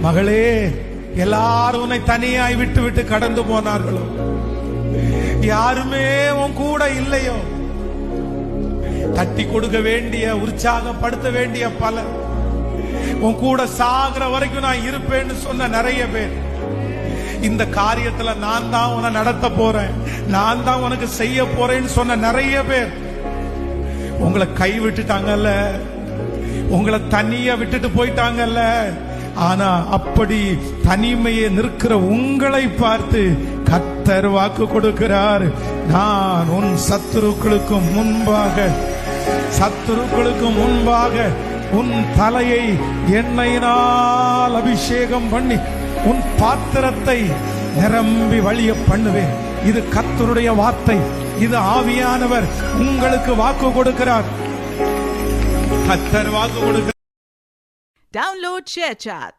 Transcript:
மகளே, எல்லாரும் உன்னை தனியாய் விட்டு விட்டு கடந்து போனார்களோ, யாருமே உன் கூட இல்லையோ, தட்டி கொடுக்க வேண்டிய, உற்சாகப்படுத்த வேண்டிய பலர், உன் கூட சாகிற வரைக்கும் நான் இருப்பேன்னு சொன்ன நிறைய பேர், இந்த காரியத்துல நான் தான் உன்னை நடத்த போறேன், நான் தான் உனக்கு செய்ய போறேன்னு சொன்ன நிறைய பேர் உங்களை கை விட்டுட்டாங்கல்ல, உங்களை தனியா விட்டுட்டு போயிட்டாங்கல்ல. ஆனா அப்படி தனிமையை நிற்கிற உங்களை பார்த்து கர்த்தர் வாக்கு கொடுக்கிறார், நான் உன் சத்துருக்களுக்கு முன்பாக உன் தலையை எண்ணெயினால் அபிஷேகம் பண்ணி உன் பாத்திரத்தை நிரம்பி வழிய பண்ணுவேன். இது கர்த்தருடைய வார்த்தை, இது ஆவியானவர் உங்களுக்கு வாக்கு கொடுக்கிறார். கர்த்தர் வாக்கு கொடுக்கிறார். Download ShareChat.